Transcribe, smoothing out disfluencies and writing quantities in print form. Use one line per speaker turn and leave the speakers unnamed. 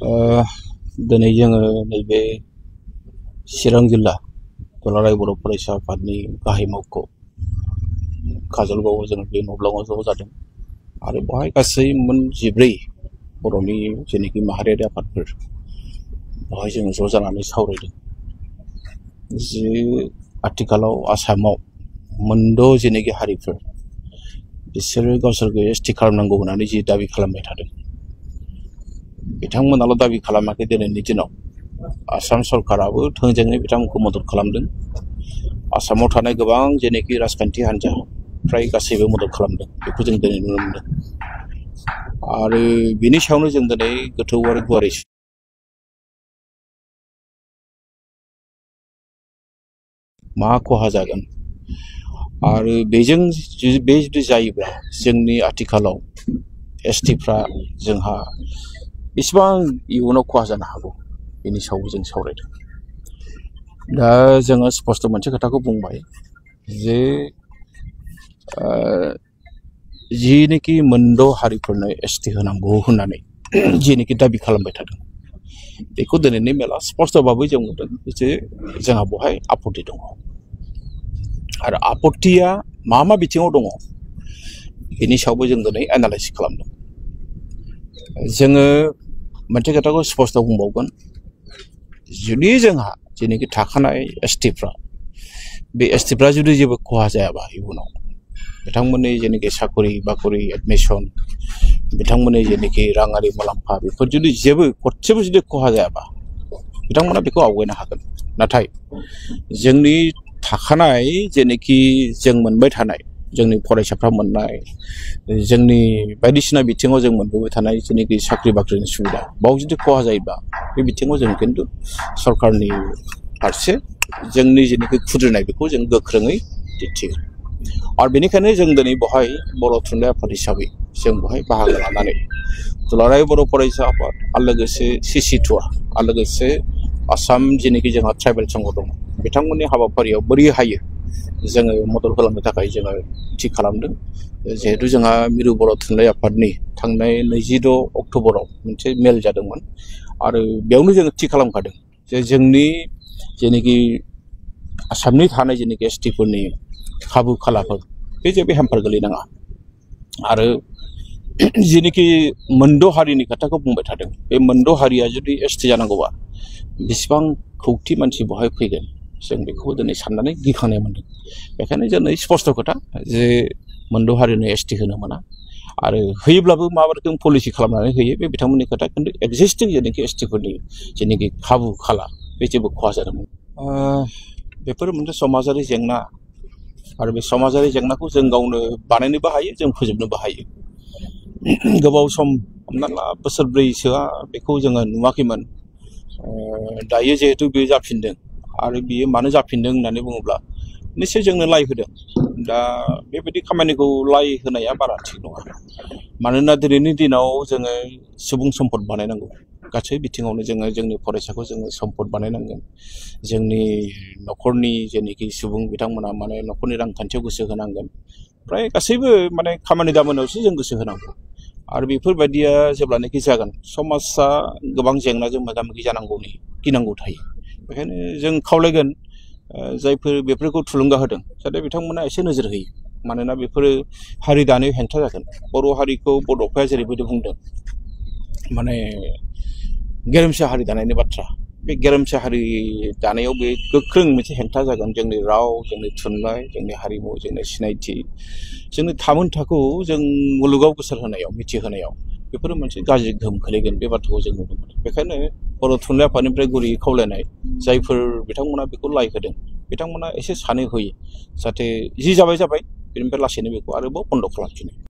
दिनै जोङो नैबे चिरां जिल्ला दुलाराय बर' फरायसा आफादनि गाहाय मावख' काजलगावआव जों बे न'ब्लाङाव ज' जादों आरो बेवहाय गासै मोन 14 बर'नि जेनाखि माहारियारि आफादफोर बेवहाय जों ज' जानानै सावरायदों जे आथिखालाव आसामाव मोनद' जेनाखि हारिफोर बिसोरो गावसोरखौ एसटि खालामनांगौ होननानै जि दाबि खालामबाय थादों बिथांमोनाल' दाबि खालामाखै दिनैनि दिनाव आसाम सरकाराबो थोंजोङै बिथांमोनखौ मदद खालामदों आसामाव थानाय गोबां जेनाखि राजखान्थि हान्जा फ्राय गासैबो मदद खालामदों बेखौ जों दिनै नुनो मोनदों आरो बिनि सायावनो जों दिनै गोथौ आरो गुवारै मा खहा जागोन आरो बेजों बे जुदि जायोब्ला जोंनि आथिखालाव एसटिफ्रा जोंहा बेसेबां इयुनाव खहा जानो हागौ बेनि सायावबो जों सावरायदों दा जोङो स्पष्ट मोनसे खोथाखौ बुंबाय जे जिनेखि मोनद' हारिफोरनो एसटि होनांगौ होननानै जिनेखि दाबि खालामबाय थादों बेखौ दिनैनि मेला स्पष्टभाबै जों नुदों जे जोंहा बेवहाय आपत्ति दङ आरो आपत्तिया मा बिथिङाव दङ बेनि सायावबो जों दिनै एनालाइज खालामदों जोङो मोनसे खोथाखौ स्पष्ट बुंबावगोन जुदि जोंहा जेनेखि थाखानाय एसटिफ्रा बे एसटिफ्रा जुदि जेबो खहा जायाबा इयुनाव बिथांमोननि जेनेखि साखरि बाखरि एडमिसन बिथांमोननि जेनेखि राङारि मुलाम्फा बेफोर जुदि जेबो गरसेबो जुदि खहा जायाबा बिथांमोना बेखौ आवगायनो हागोन नाथाय जोंनि थाखानाय जेनेखि जों मोनबाय थानाय जोंनि फरायसाफ्रा मोननाय जोंनि बायदिसिना बिथिङाव जों मोनबोबाय थानाय जेनेखि साख्रि बाख्रिनि सुबिदा बाव जुदि खहा जायोबा बे बिथिङाव जों खिन्थु सरकारनि फारसे जोंनि जेनेखि खुद्रिनाय बेखौ जों गोख्रोङै दिन्थिगोन आरो बेनिखायनो जों दिनै बेवहाय बर' थुनलाइ आफाद हिसाबै जों बेवहाय बाहागो लानानै दुलाराय बर' फरायसा आफाद आरो लोगोसे Cctoa आरो लोगोसे आसाम जेनेखि जोंहा ट्राइबेल संघ दङ बिथांमोननि हाबाफारियाव बोरै हायो जोङो मदद खालामनो थाखाय जोङो थि खालामदों जिहेतु जोंहा मिरु बर' थुनलाइ आफादनि थांनाय 26 अक्ट'बराव मोनसे मेल जादोंमोन आरो बेयावनो जोङो थि खालामखादों जे जोंनि जेनेखि आसामनि थानाय जेनेखि एसटिफोरनि खाबु खालाफोर बे जेबो हेम्पार गोलैनाङा आरो जेनेखि मोनद' हारिनि खोथाखौ बुंबाय थादों बे मोनद' हारिया जुदि एसटि जानांगौबा बेसेबां खौथि मानसि बेवहाय फैगोन जों बेखौबो दिनै साननानै गिखांनाय मोनदों बेखायनो जोंनि स्पष्ट खोथा जे मोनद' हारिनो एसटि होनो मोना आरो होयोब्लाबो मा रोखोम पलिसि खालामनानै होयो बे बिथांमोननि खोथा खिन्थु एक्जिस्टिं जेनेखि एसटिफोरनि जेनेखि खाबु खाला बे जेबो खहा जादोंमोन बेफोर मोनसे समाजारि जेंना आरो बे समाजारि जेंनाखौ जों गावनो बानायनोबो हायो जों फोजोबनोबो हायो गोबाव सम हमना ला बोसोरब्रैसोआ बेखौ जोङो नुवाखैमोन दायो जिहेतु बे जाफिनदों आरो बियो मानो जाफिनदों होननानै बुङोब्ला निश्चय जोंनो लाइ होदों दा बेबायदि खामानिखौ लाइ होनाया बारा थिग नङा मानोना दिनैनि दिनाव जोङो सुबुं सम्पद बानायनांगौ गासै बिथिङावनो जोङो जोंनि फरायसाखौ जोङो सम्पद बानायनांगोन जोंनि न'खरनि जेनेखि सुबुं बिथांमोना माने न'खरनि रांखान्थियाव गोसो होनांगोन फ्राय गासैबो माने खामानि दामानियावसो जों गोसो होनांगौ आरो बेफोरबायदिया जेब्लानाखि जागोन समाजा गोबां जेंनाजों मोगा मोगि जानांगौनि गिनांगौ थायो बेखायनो जों खावलायगोन जायफोर बेफोरखौ थुलुंगा होदों जाहाथे बिथांमोना एसे नोजोर होयो मानोना बेफोरो हारि दानायाव हेंथा जागोन बर' हारिखौ बड'फाया जेरैबायदि बुंदों माने गेरेमसा हारि दानायनि बाथ्रा बे गेरेमसा हारि दानायाव बे गोख्रों मोनसे हेंथा जागोन जोंनि राव जोंनि थुनलाइ जोंनि हारिमु जोंनि सिनायथि जोंनि थामोनथाखौ जों मुलुगाव गोसारहोनायाव मिथिहोनायाव बेफोरो मोनसे गाज्रि गोहोम खोलैगोन बे बाथ्राखौ जों नुनो मोनो बेखायनो बर' थुनलाइ आफादनिफ्राय गुरैयै खावलायनाय जायफोर बिथांमोना बेखौ लाइ होदों बिथांमोना एसे सानै होयो जाहाथे जि जाबाय बेनिफ्राय लासैनो बेखौ आरोबाव बन्द' खालामफिनो